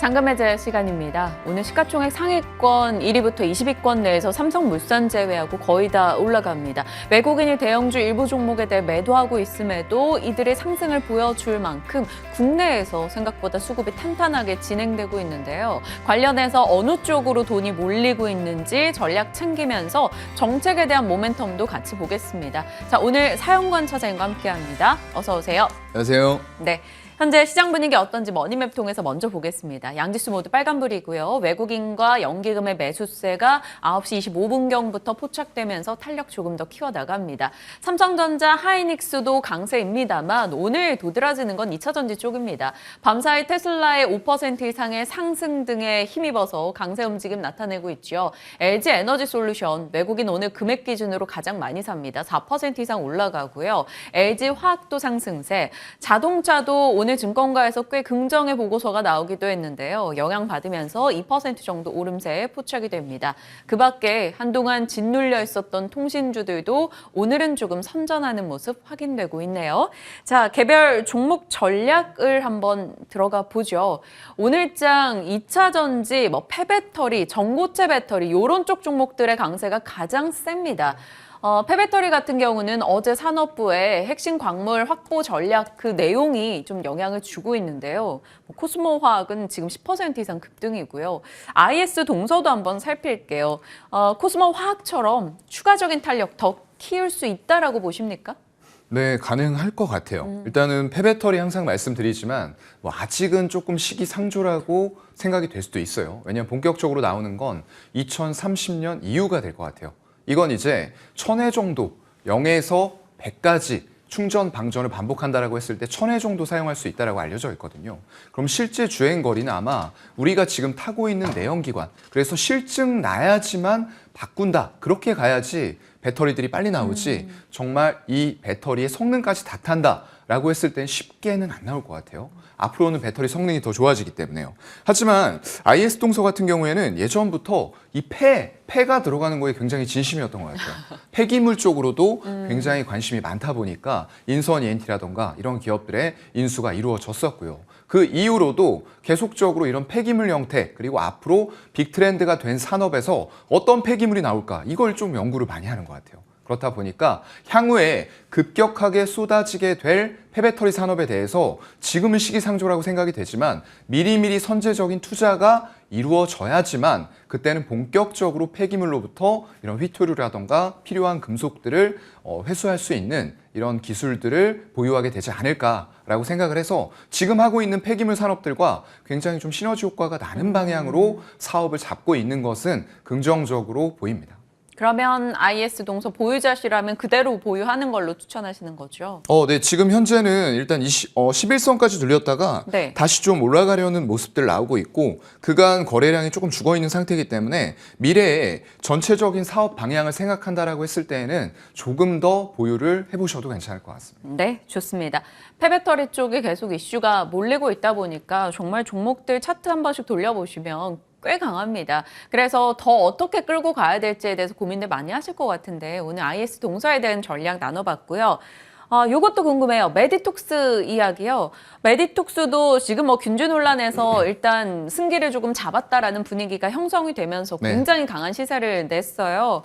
잠금해제 시간입니다. 오늘 시가총액 상위권 1위부터 20위권 내에서 삼성물산 제외하고 거의 다 올라갑니다. 외국인이 대형주 일부 종목에 대해 매도하고 있음에도 이들의 상승을 보여줄 만큼 국내에서 생각보다 수급이 탄탄하게 진행되고 있는데요. 관련해서 어느 쪽으로 돈이 몰리고 있는지 전략 챙기면서 정책에 대한 모멘텀도 같이 보겠습니다. 자, 오늘 사연관 차장님과 함께합니다. 어서 오세요. 안녕하세요. 네. 현재 시장 분위기 어떤지 머니맵 통해서 먼저 보겠습니다. 양지수 모두 빨간불이고요. 외국인과 연기금의 매수세가 9시 25분경부터 포착되면서 탄력 조금 더 키워나갑니다. 삼성전자, 하이닉스도 강세입니다만 오늘 도드라지는 건 2차전지 쪽입니다. 밤사이 테슬라의 5% 이상의 상승 등에 힘입어서 강세 움직임 나타내고 있죠. LG 에너지솔루션, 외국인 오늘 금액 기준으로 가장 많이 삽니다. 4% 이상 올라가고요. LG 화학도 상승세, 자동차도 오늘 증권가에서 꽤 긍정의 보고서가 나오기도 했는데요. 영향받으면서 2% 정도 오름세에 포착이 됩니다. 그 밖에 한동안 짓눌려 있었던 통신주들도 오늘은 조금 선전하는 모습 확인되고 있네요. 자, 개별 종목 전략을 한번 들어가 보죠. 오늘장 2차전지, 폐배터리, 전고체 배터리 이런 쪽 종목들의 강세가 가장 셉니다. 폐배터리 같은 경우는 어제 산업부의 핵심 광물 확보 전략 그 내용이 좀 영향을 주고 있는데요. 코스모화학은 지금 10% 이상 급등이고요. IS 동서도 한번 살필게요. 코스모화학처럼 추가적인 탄력 더 키울 수 있다라고 보십니까? 네, 가능할 것 같아요. 일단은 폐배터리 항상 말씀드리지만 아직은 조금 시기상조라고 생각이 될 수도 있어요. 왜냐하면 본격적으로 나오는 건 2030년 이후가 될 것 같아요. 이건 이제 1000회 정도, 0에서 100까지 충전 방전을 반복한다라고 했을 때 1000회 정도 사용할 수 있다라고 알려져 있거든요. 그럼 실제 주행 거리는 아마 우리가 지금 타고 있는 내연기관, 그래서 실증 나야지만 바꾼다, 그렇게 가야지 배터리들이 빨리 나오지 정말 이 배터리의 성능까지 다 탄다라고 했을 땐 쉽게는 안 나올 것 같아요. 앞으로는 배터리 성능이 더 좋아지기 때문에요. 하지만 IS 동서 같은 경우에는 예전부터 이 폐가 들어가는 거에 굉장히 진심이었던 것 같아요. 폐기물 쪽으로도 굉장히 관심이 많다 보니까 인선 ENT라던가 이런 기업들의 인수가 이루어졌었고요. 그 이후로도 계속적으로 이런 폐기물 형태, 그리고 앞으로 빅트렌드가 된 산업에서 어떤 폐기물이 나올까, 이걸 좀 연구를 많이 하는 것 같아요. 그렇다 보니까 향후에 급격하게 쏟아지게 될 폐배터리 산업에 대해서 지금은 시기상조라고 생각이 되지만 미리미리 선제적인 투자가 이루어져야지만 그때는 본격적으로 폐기물로부터 이런 휘토류라던가 필요한 금속들을 회수할 수 있는 이런 기술들을 보유하게 되지 않을까라고 생각을 해서 지금 하고 있는 폐기물 산업들과 굉장히 좀 시너지 효과가 나는 방향으로 사업을 잡고 있는 것은 긍정적으로 보입니다. 그러면 IS 동서 보유자시라면 그대로 보유하는 걸로 추천하시는 거죠? 네, 지금 현재는 일단 11선까지 눌렸다가 네. 다시 좀 올라가려는 모습들 나오고 있고 그간 거래량이 조금 죽어있는 상태이기 때문에 미래에 전체적인 사업 방향을 생각한다라고 했을 때에는 조금 더 보유를 해보셔도 괜찮을 것 같습니다. 네, 좋습니다. 폐배터리 쪽에 계속 이슈가 몰리고 있다 보니까 정말 종목들 차트 한 번씩 돌려보시면 꽤 강합니다. 그래서 더 어떻게 끌고 가야 될지에 대해서 고민들 많이 하실 것 같은데 오늘 IS 동서에 대한 전략 나눠봤고요. 요것도 궁금해요. 메디톡스 이야기요. 메디톡스도 지금 균주 논란에서 일단 승기를 조금 잡았다라는 분위기가 형성이 되면서 굉장히 강한 시세를 냈어요.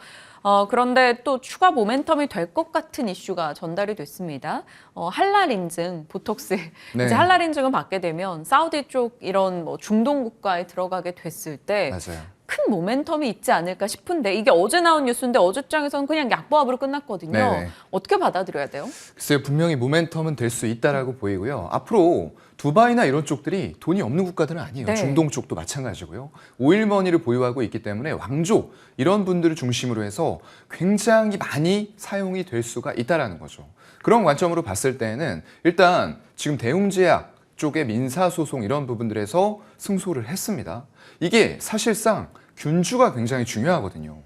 그런데 또 추가 모멘텀이 될 것 같은 이슈가 전달이 됐습니다. 할랄 인증, 보톡스. 네. 이제 할랄 인증을 받게 되면 사우디 쪽 이런 중동 국가에 들어가게 됐을 때 맞아요. 큰 모멘텀이 있지 않을까 싶은데 이게 어제 나온 뉴스인데 어제장에서는 그냥 약보합으로 끝났거든요. 네네. 어떻게 받아들여야 돼요? 글쎄요, 분명히 모멘텀은 될 수 있다라고 보이고요. 앞으로 두바이나 이런 쪽들이 돈이 없는 국가들은 아니에요. 네. 중동 쪽도 마찬가지고요. 오일머니를 보유하고 있기 때문에 왕족 이런 분들을 중심으로 해서 굉장히 많이 사용이 될 수가 있다라는 거죠. 그런 관점으로 봤을 때는 일단 지금 대웅제약 쪽의 민사소송 이런 부분들에서 승소를 했습니다. 이게 사실상 균주가 굉장히 중요하거든요.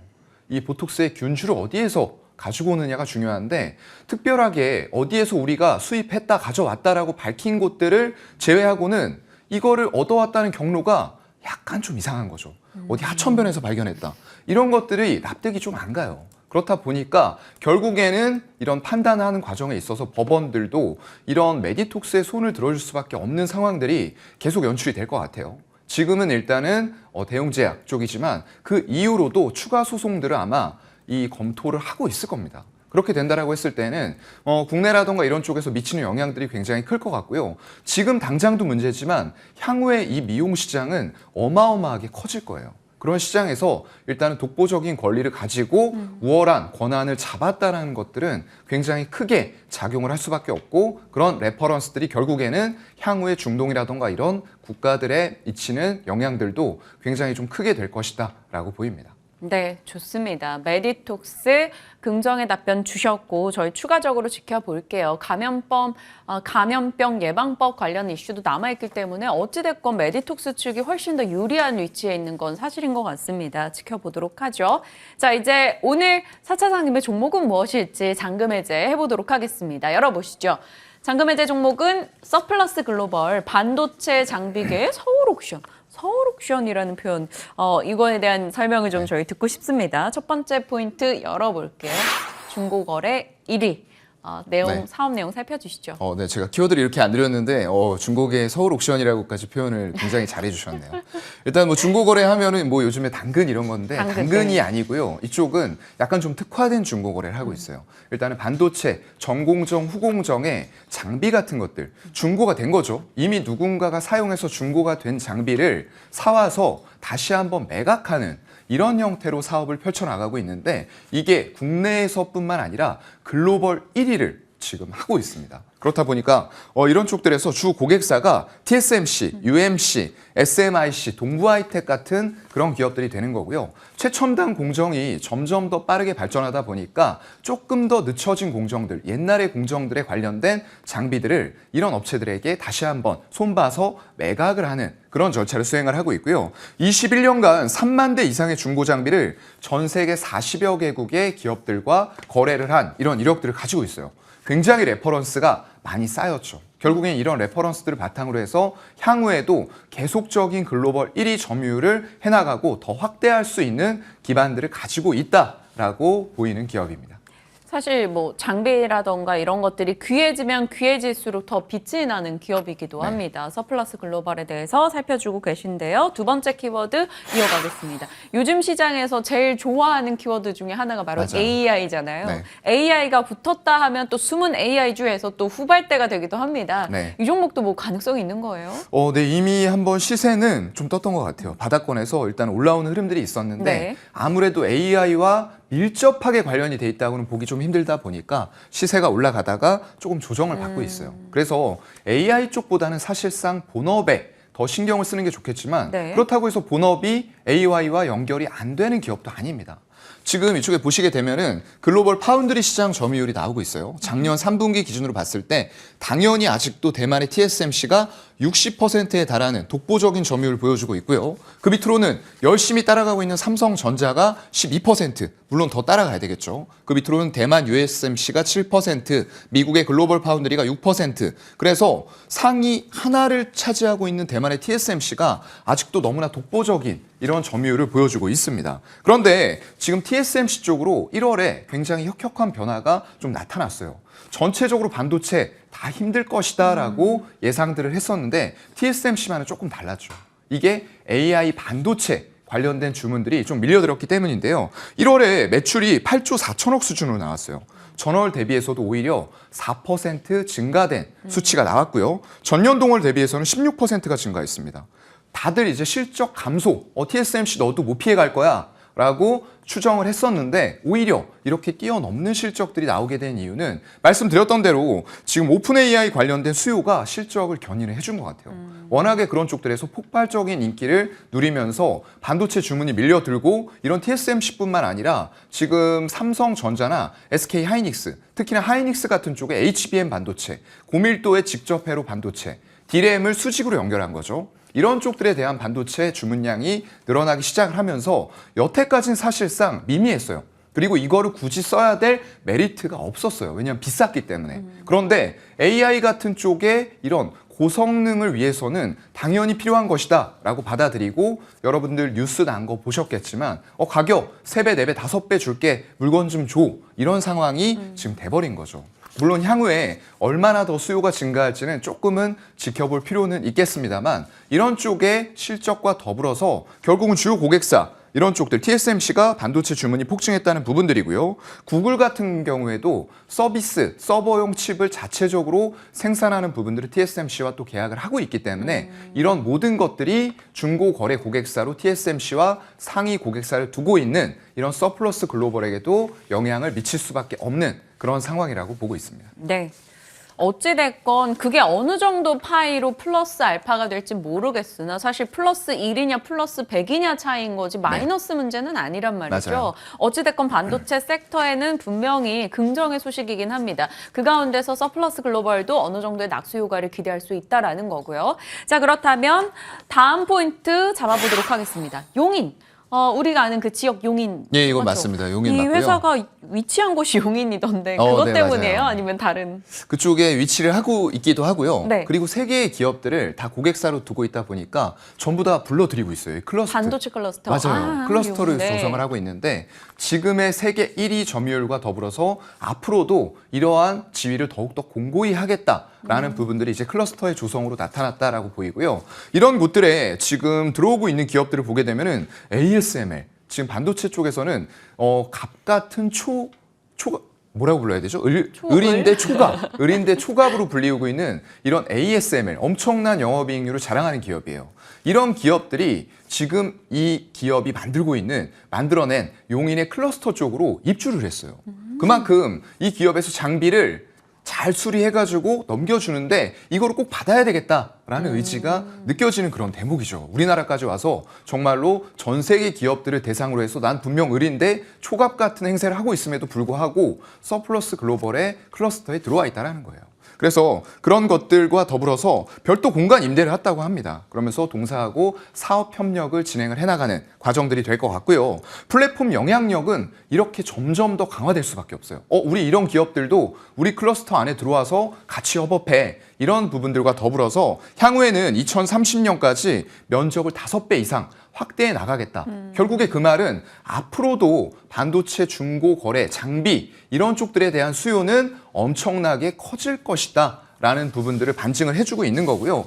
이 보톡스의 균주를 어디에서 가지고 오느냐가 중요한데 특별하게 어디에서 우리가 수입했다 가져왔다라고 밝힌 곳들을 제외하고는 이거를 얻어왔다는 경로가 약간 좀 이상한 거죠. 어디 하천변에서 발견했다. 이런 것들이 납득이 좀 안 가요. 그렇다 보니까 결국에는 이런 판단하는 과정에 있어서 법원들도 이런 메디톡스에 손을 들어줄 수밖에 없는 상황들이 계속 연출이 될 것 같아요. 지금은 일단은 대웅제약 쪽이지만 그 이후로도 추가 소송들을 아마 이 검토를 하고 있을 겁니다. 그렇게 된다라고 했을 때는 국내라던가 이런 쪽에서 미치는 영향들이 굉장히 클 것 같고요. 지금 당장도 문제지만 향후에 이 미용 시장은 어마어마하게 커질 거예요. 그런 시장에서 일단은 독보적인 권리를 가지고 우월한 권한을 잡았다는 것들은 굉장히 크게 작용을 할 수밖에 없고 그런 레퍼런스들이 결국에는 향후에 중동이라던가 이런 국가들에 미치는 영향들도 굉장히 좀 크게 될 것이다 라고 보입니다. 네, 좋습니다. 메디톡스 긍정의 답변 주셨고 저희 추가적으로 지켜볼게요. 감염병 예방법 관련 이슈도 남아있기 때문에 어찌됐건 메디톡스 측이 훨씬 더 유리한 위치에 있는 건 사실인 것 같습니다. 지켜보도록 하죠. 자, 이제 오늘 4차 상임의 종목은 무엇일지 잔금해제 해보도록 하겠습니다. 열어보시죠. 잔금해제 종목은 서플러스 글로벌 반도체 장비계 서울옥션이라는 표현, 이거에 대한 설명을 좀 저희 듣고 싶습니다. 첫 번째 포인트 열어볼게요. 중고거래 1위. 네. 사업 내용 살펴주시죠. 네, 제가 키워드를 이렇게 안 드렸는데 중국의 서울 옥션이라고까지 표현을 굉장히 잘해 주셨네요. 일단 뭐 중고거래 하면은 뭐 요즘에 당근 이런 건데 당근이 아니고요. 이쪽은 약간 좀 특화된 중고거래를 하고 있어요. 일단은 반도체 전공정, 후공정의 장비 같은 것들 중고가 된 거죠. 이미 누군가가 사용해서 중고가 된 장비를 사와서 다시 한번 매각하는 이런 형태로 사업을 펼쳐나가고 있는데 이게 국내에서뿐만 아니라 글로벌 1위를 지금 하고 있습니다. 그렇다 보니까 이런 쪽들에서 주 고객사가 TSMC, UMC, SMIC, 동부하이텍 같은 그런 기업들이 되는 거고요. 최첨단 공정이 점점 더 빠르게 발전하다 보니까 조금 더 늦춰진 공정들, 옛날의 공정들에 관련된 장비들을 이런 업체들에게 다시 한번 손봐서 매각을 하는 그런 절차를 수행을 하고 있고요. 21년간 3만 대 이상의 중고 장비를 전 세계 40여 개국의 기업들과 거래를 한 이런 이력들을 가지고 있어요. 굉장히 레퍼런스가 많이 쌓였죠. 결국엔 이런 레퍼런스들을 바탕으로 해서 향후에도 계속적인 글로벌 1위 점유율을 해나가고 더 확대할 수 있는 기반들을 가지고 있다라고 보이는 기업입니다. 사실 뭐 장비라던가 이런 것들이 귀해지면 귀해질수록 더 빛이 나는 기업이기도 합니다. 서플러스 글로벌에 대해서 살펴주고 계신데요. 두 번째 키워드 이어가겠습니다. 요즘 시장에서 제일 좋아하는 키워드 중에 하나가 바로 맞아요. AI잖아요. 네. AI가 붙었다 하면 또 숨은 AI주에서 또 후발대가 되기도 합니다. 네. 이 종목도 뭐 가능성이 있는 거예요? 네, 이미 한번 시세는 좀 떴던 것 같아요. 바닥권에서 일단 올라오는 흐름들이 있었는데 네. 아무래도 AI와 밀접하게 관련이 돼 있다고는 보기 좀 힘들다 보니까 시세가 올라가다가 조금 조정을 받고 있어요. 그래서 AI 쪽보다는 사실상 본업에 더 신경을 쓰는 게 좋겠지만 네. 그렇다고 해서 본업이 AI와 연결이 안 되는 기업도 아닙니다. 지금 이쪽에 보시게 되면은 글로벌 파운드리 시장 점유율이 나오고 있어요. 작년 3분기 기준으로 봤을 때 당연히 아직도 대만의 TSMC가 60%에 달하는 독보적인 점유율을 보여주고 있고요. 그 밑으로는 열심히 따라가고 있는 삼성전자가 12%, 물론 더 따라가야 되겠죠. 그 밑으로는 대만 USMC가 7%, 미국의 글로벌 파운드리가 6%. 그래서 상위 하나를 차지하고 있는 대만의 TSMC가 아직도 너무나 독보적인 이런 점유율을 보여주고 있습니다. 그런데 지금 TSMC 쪽으로 1월에 굉장히 혁혁한 변화가 좀 나타났어요. 전체적으로 반도체 다 힘들 것이다라고 예상들을 했었는데 TSMC만은 조금 달랐죠. 이게 AI 반도체 관련된 주문들이 좀 밀려들었기 때문인데요. 1월에 매출이 8조 4천억 수준으로 나왔어요. 전월 대비해서도 오히려 4% 증가된 수치가 나왔고요. 전년 동월 대비해서는 16%가 증가했습니다. 다들 이제 실적 감소, TSMC 너도 못 피해갈 거야 라고 추정을 했었는데 오히려 이렇게 뛰어넘는 실적들이 나오게 된 이유는 말씀드렸던 대로 지금 오픈 AI 관련된 수요가 실적을 견인을 해준 것 같아요. 워낙에 그런 쪽들에서 폭발적인 인기를 누리면서 반도체 주문이 밀려들고 이런 TSMC뿐만 아니라 지금 삼성전자나 SK 하이닉스, 특히나 하이닉스 같은 쪽에 HBM 반도체, 고밀도의 직접 회로 반도체, D램을 수직으로 연결한 거죠. 이런 쪽들에 대한 반도체 주문량이 늘어나기 시작을 하면서 여태까지는 사실상 미미했어요. 그리고 이거를 굳이 써야 될 메리트가 없었어요. 왜냐하면 비쌌기 때문에. 그런데 AI 같은 쪽에 이런 고성능을 위해서는 당연히 필요한 것이다 라고 받아들이고 여러분들 뉴스 난 거 보셨겠지만 가격 3배, 4배, 5배 줄게 물건 좀 줘 이런 상황이 지금 돼버린 거죠. 물론 향후에 얼마나 더 수요가 증가할지는 조금은 지켜볼 필요는 있겠습니다만 이런 쪽의 실적과 더불어서 결국은 주요 고객사 이런 쪽들 TSMC가 반도체 주문이 폭증했다는 부분들이고요. 구글 같은 경우에도 서비스, 서버용 칩을 자체적으로 생산하는 부분들을 TSMC와 또 계약을 하고 있기 때문에 이런 모든 것들이 중고 거래 고객사로 TSMC와 상위 고객사를 두고 있는 이런 서플러스 글로벌에게도 영향을 미칠 수밖에 없는 그런 상황이라고 보고 있습니다. 네. 어찌됐건 그게 어느 정도 파이로 플러스 알파가 될지 모르겠으나 사실 플러스 1이냐 플러스 100이냐 차이인 거지 마이너스 문제는 아니란 말이죠. 맞아요. 어찌됐건 반도체 섹터에는 분명히 긍정의 소식이긴 합니다. 그 가운데서 서플러스 글로벌도 어느 정도의 낙수 효과를 기대할 수 있다라는 거고요. 자, 그렇다면 다음 포인트 잡아보도록 하겠습니다. 용인. 우리가 아는 그 지역 용인. 예, 이건 맞죠? 맞습니다. 용인 이 맞고요. 회사가 위치한 곳이 용인이던데 그것 네, 때문이에요? 맞아요. 아니면 다른? 그쪽에 위치를 하고 있기도 하고요. 네. 그리고 세 개의 기업들을 다 고객사로 두고 있다 보니까 전부 다 불러들이고 있어요. 이 클러스터. 반도체 클러스터. 맞아요. 클러스터를 네. 조성을 하고 있는데 지금의 세계 1위 점유율과 더불어서 앞으로도 이러한 지위를 더욱더 공고히 하겠다라는 부분들이 이제 클러스터의 조성으로 나타났다라고 보이고요. 이런 곳들에 지금 들어오고 있는 기업들을 보게 되면은 ASML 지금 반도체 쪽에서는 갑 같은 뭐라고 불러야 되죠? 을인대 초갑, 을인대 초갑으로 불리우고 있는 이런 ASML 엄청난 영업이익률을 자랑하는 기업이에요. 이런 기업들이 지금 이 기업이 만들어낸 용인의 클러스터 쪽으로 입주를 했어요. 그만큼 이 기업에서 장비를 잘 수리해가지고 넘겨주는데 이거를 꼭 받아야 되겠다라는 의지가 느껴지는 그런 대목이죠. 우리나라까지 와서 정말로 전 세계 기업들을 대상으로 해서 난 분명 을인데 초갑 같은 행세를 하고 있음에도 불구하고 서플러스 글로벌의 클러스터에 들어와 있다는 거예요. 그래서 그런 것들과 더불어서 별도 공간 임대를 했다고 합니다. 그러면서 동사하고 사업 협력을 진행을 해나가는 과정들이 될 것 같고요. 플랫폼 영향력은 이렇게 점점 더 강화될 수밖에 없어요. 우리 이런 기업들도 우리 클러스터 안에 들어와서 같이 협업해. 이런 부분들과 더불어서 향후에는 2030년까지 면적을 5배 이상 확대해 나가겠다. 결국에 그 말은 앞으로도 반도체 중고 거래, 장비 이런 쪽들에 대한 수요는 엄청나게 커질 것이다. 라는 부분들을 반증을 해주고 있는 거고요.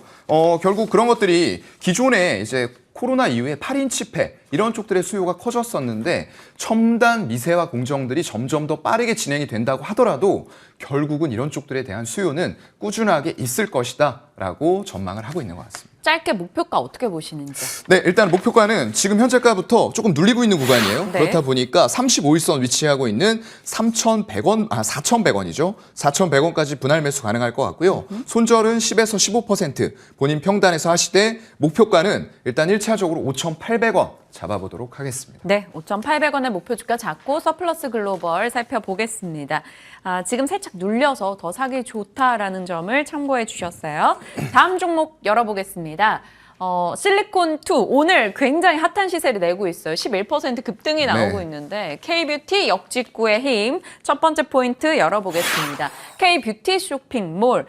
결국 그런 것들이 기존에 이제 코로나 이후에 8인치패 이런 쪽들의 수요가 커졌었는데 첨단 미세화 공정들이 점점 더 빠르게 진행이 된다고 하더라도 결국은 이런 쪽들에 대한 수요는 꾸준하게 있을 것이다 라고 전망을 하고 있는 것 같습니다. 짧게 목표가 어떻게 보시는지. 네, 일단 목표가는 지금 현재가부터 조금 눌리고 있는 구간이에요. 네. 그렇다 보니까 35일선 위치하고 있는 4,100원이죠. 4,100원까지 분할 매수 가능할 것 같고요. 손절은 10에서 15% 본인 평단에서 하시되 목표가는 일단 1차적으로 5,800원 잡아보도록 하겠습니다. 네, 5,800원의 목표 주가 잡고 서플러스 글로벌 살펴보겠습니다. 지금 살짝 눌려서 더 사기 좋다라는 점을 참고해 주셨어요. 다음 종목 열어보겠습니다. 실리콘2 오늘 굉장히 핫한 시세를 내고 있어요. 11% 급등이 나오고 네. 있는데 K뷰티 역직구의 힘 첫 번째 포인트 열어보겠습니다. K뷰티 쇼핑몰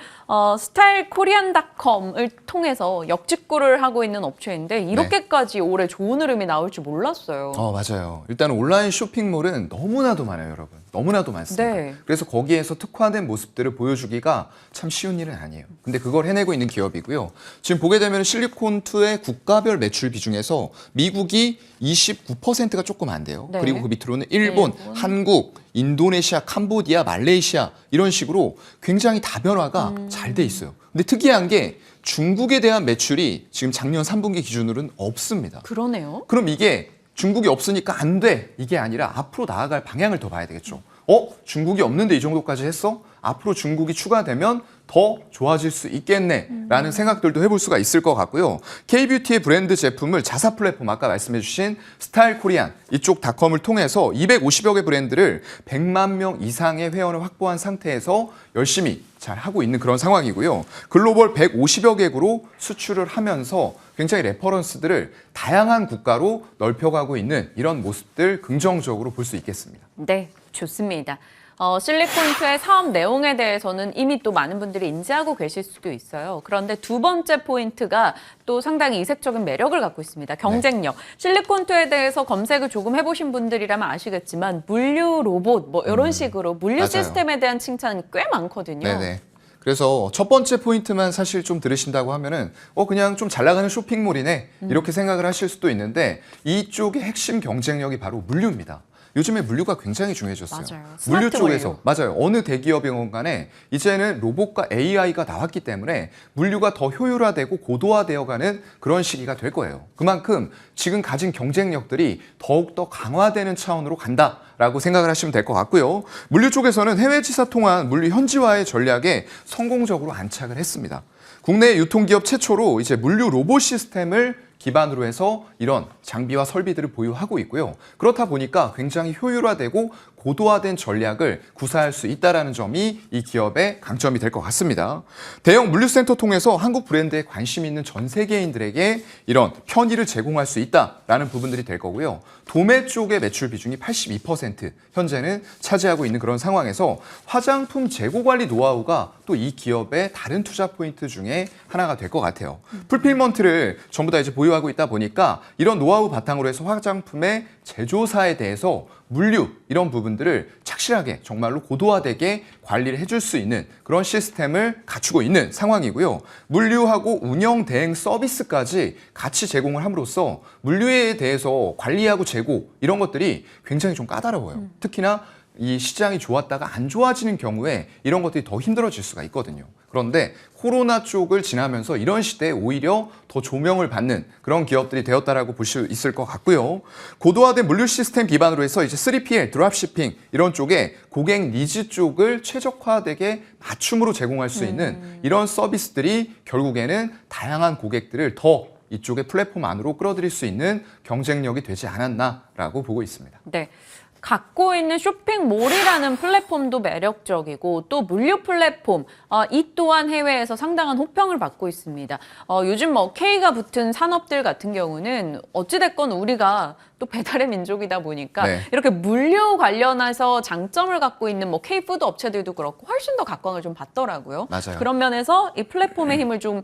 스타일코리안닷컴을 통해서 역직구를 하고 있는 업체인데 이렇게까지 올해 좋은 흐름이 나올 줄 몰랐어요. 맞아요. 일단 온라인 쇼핑몰은 너무나도 많아요, 여러분. 너무나도 많습니다. 네. 그래서 거기에서 특화된 모습들을 보여주기가 참 쉬운 일은 아니에요. 근데 그걸 해내고 있는 기업이고요. 지금 보게 되면 실리콘2의 국가별 매출 비중에서 미국이 29%가 조금 안 돼요. 네. 그리고 그 밑으로는 일본, 한국, 인도네시아, 캄보디아, 말레이시아 이런 식으로 굉장히 다변화가 잘 돼 있어요. 근데 특이한 게 중국에 대한 매출이 지금 작년 3분기 기준으로는 없습니다. 그러네요. 그럼 이게 중국이 없으니까 안 돼. 이게 아니라 앞으로 나아갈 방향을 더 봐야 되겠죠. 중국이 없는데 이 정도까지 했어? 앞으로 중국이 추가되면 더 좋아질 수 있겠네 라는 생각들도 해볼 수가 있을 것 같고요. K뷰티의 브랜드 제품을 자사 플랫폼 아까 말씀해 주신 스타일 코리안 이쪽 닷컴을 통해서 250여 개 브랜드를 100만 명 이상의 회원을 확보한 상태에서 열심히 잘 하고 있는 그런 상황이고요. 글로벌 150여 개국으로 수출을 하면서 굉장히 레퍼런스들을 다양한 국가로 넓혀가고 있는 이런 모습들 긍정적으로 볼 수 있겠습니다. 네, 좋습니다. 실리콘2의 사업 내용에 대해서는 이미 또 많은 분들이 인지하고 계실 수도 있어요. 그런데 두 번째 포인트가 또 상당히 이색적인 매력을 갖고 있습니다. 경쟁력. 실리콘투에 대해서 검색을 조금 해보신 분들이라면 아시겠지만 물류 로봇 뭐 이런 식으로 물류 맞아요. 시스템에 대한 칭찬이 꽤 많거든요. 네네. 그래서 첫 번째 포인트만 사실 좀 들으신다고 하면은 그냥 좀 잘 나가는 쇼핑몰이네 이렇게 생각을 하실 수도 있는데 이쪽의 핵심 경쟁력이 바로 물류입니다. 요즘에 물류가 굉장히 중요해졌어요. 맞아요. 물류 스마트 쪽에서 맞아요. 어느 대기업이건 간에 이제는 로봇과 AI가 나왔기 때문에 물류가 더 효율화되고 고도화되어가는 그런 시기가 될 거예요. 그만큼 지금 가진 경쟁력들이 더욱더 강화되는 차원으로 간다라고 생각을 하시면 될 것 같고요. 물류 쪽에서는 해외 지사 통한 물류 현지화의 전략에 성공적으로 안착을 했습니다. 국내 유통기업 최초로 이제 물류 로봇 시스템을 기반으로 해서 이런 장비와 설비들을 보유하고 있고요. 그렇다 보니까 굉장히 효율화되고 고도화된 전략을 구사할 수 있다는 점이 이 기업의 강점이 될 것 같습니다. 대형 물류센터 통해서 한국 브랜드에 관심 있는 전 세계인들에게 이런 편의를 제공할 수 있다라는 부분들이 될 거고요. 도매 쪽의 매출 비중이 82% 현재는 차지하고 있는 그런 상황에서 화장품 재고 관리 노하우가 또 이 기업의 다른 투자 포인트 중에 하나가 될 것 같아요. 풀필먼트를 전부 다 이제 보유하고 있다 보니까 이런 노하우 바탕으로 해서 화장품의 제조사에 대해서 물류 이런 부분들을 착실하게 정말로 고도화되게 관리를 해줄 수 있는 그런 시스템을 갖추고 있는 상황이고요. 물류하고 운영 대행 서비스까지 같이 제공을 함으로써 물류에 대해서 관리하고 재고 이런 것들이 굉장히 좀 까다로워요. 특히나 이 시장이 좋았다가 안 좋아지는 경우에 이런 것들이 더 힘들어질 수가 있거든요. 그런데 코로나 쪽을 지나면서 이런 시대에 오히려 더 조명을 받는 그런 기업들이 되었다라고 볼 수 있을 것 같고요. 고도화된 물류 시스템 기반으로 해서 이제 3PL, 드롭시핑 이런 쪽에 고객 니즈 쪽을 최적화되게 맞춤으로 제공할 수 있는 이런 서비스들이 결국에는 다양한 고객들을 더 이쪽의 플랫폼 안으로 끌어들일 수 있는 경쟁력이 되지 않았나라고 보고 있습니다. 네. 갖고 있는 쇼핑몰이라는 플랫폼도 매력적이고 또 물류 플랫폼 이 또한 해외에서 상당한 호평을 받고 있습니다. 요즘 뭐 K가 붙은 산업들 같은 경우는 어찌됐건 우리가 또 배달의 민족이다 보니까 네. 이렇게 물류 관련해서 장점을 갖고 있는 뭐 K푸드 업체들도 그렇고 훨씬 더 각광을 좀 받더라고요. 맞아요. 그런 면에서 이 플랫폼의 힘을 좀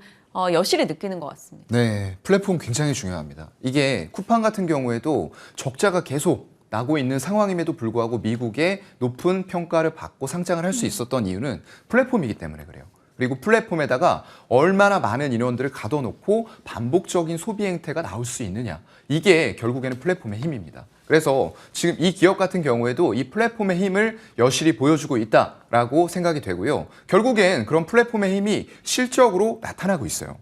여실히 느끼는 것 같습니다. 네, 플랫폼 굉장히 중요합니다. 이게 쿠팡 같은 경우에도 적자가 계속 나고 있는 상황임에도 불구하고 미국의 높은 평가를 받고 상장을 할 수 있었던 이유는 플랫폼이기 때문에 그래요. 그리고 플랫폼에다가 얼마나 많은 인원들을 가둬놓고 반복적인 소비 행태가 나올 수 있느냐. 이게 결국에는 플랫폼의 힘입니다. 그래서 지금 이 기업 같은 경우에도 이 플랫폼의 힘을 여실히 보여주고 있다라고 생각이 되고요. 결국엔 그런 플랫폼의 힘이 실적으로 나타나고 있어요.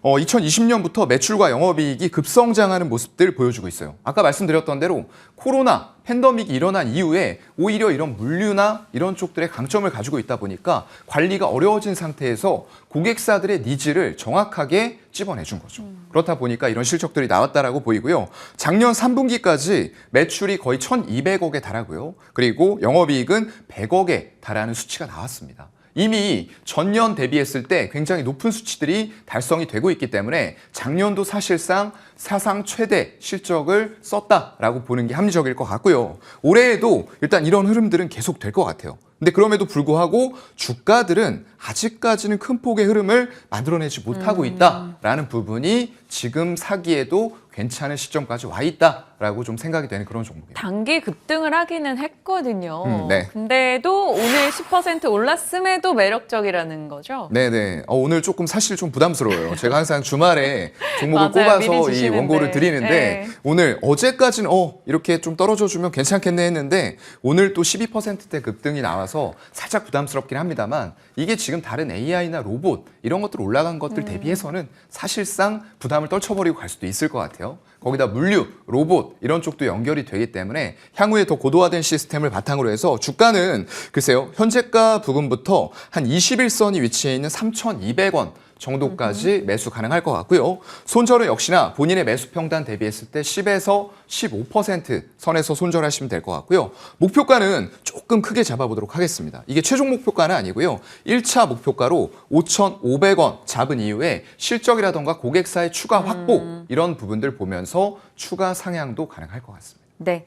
2020년부터 매출과 영업이익이 급성장하는 모습들 보여주고 있어요. 아까 말씀드렸던 대로 코로나 팬데믹이 일어난 이후에 오히려 이런 물류나 이런 쪽들의 강점을 가지고 있다 보니까 관리가 어려워진 상태에서 고객사들의 니즈를 정확하게 찝어내준 거죠. 그렇다 보니까 이런 실적들이 나왔다라고 보이고요. 작년 3분기까지 매출이 거의 1,200억에 달하고요. 그리고 영업이익은 100억에 달하는 수치가 나왔습니다. 이미 전년 대비했을 때 굉장히 높은 수치들이 달성이 되고 있기 때문에 작년도 사실상 사상 최대 실적을 썼다라고 보는 게 합리적일 것 같고요. 올해에도 일단 이런 흐름들은 계속 될 것 같아요. 근데 그럼에도 불구하고 주가들은 아직까지는 큰 폭의 흐름을 만들어내지 못하고 있다라는 부분이 지금 사기에도 괜찮은 시점까지 와 있다라고 좀 생각이 되는 그런 종목이에요. 단기 급등을 하기는 했거든요. 네. 근데도 오늘 10% 올랐음에도 매력적이라는 거죠. 네네. 오늘 조금 사실 좀 부담스러워요. 제가 항상 주말에 종목을 맞아요. 미리 꼽아서 이 주시는데. 원고를 드리는데 네. 오늘 어제까지는 이렇게 좀 떨어져 주면 괜찮겠네 했는데 오늘 또 12%대 급등이 나와서 살짝 부담스럽긴 합니다만 이게 지금 다른 AI나 로봇 이런 것들 올라간 것들 대비해서는 사실상 부담을 떨쳐버리고 갈 수도 있을 것 같아요. 거기다 물류, 로봇 이런 쪽도 연결이 되기 때문에 향후에 더 고도화된 시스템을 바탕으로 해서 주가는 글쎄요. 현재가 부근부터 한 21선이 위치해 있는 3,200원 정도까지 매수 가능할 것 같고요. 손절은 역시나 본인의 매수 평단 대비했을 때 10에서 15% 선에서 손절하시면 될 것 같고요. 목표가는 조금 크게 잡아보도록 하겠습니다. 이게 최종 목표가는 아니고요. 1차 목표가로 5,500원 잡은 이후에 실적이라던가 고객사의 추가 확보 이런 부분들 보면서 추가 상향도 가능할 것 같습니다. 네.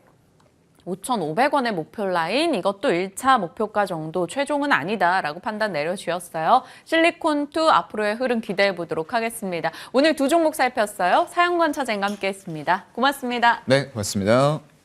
5,500원의 목표 라인, 이것도 1차 목표가 정도, 최종은 아니다라고 판단 내려주셨어요. 실리콘2 앞으로의 흐름 기대해 보도록 하겠습니다. 오늘 두 종목 살폈어요. 사연관 차장과 함께했습니다. 고맙습니다. 네, 고맙습니다.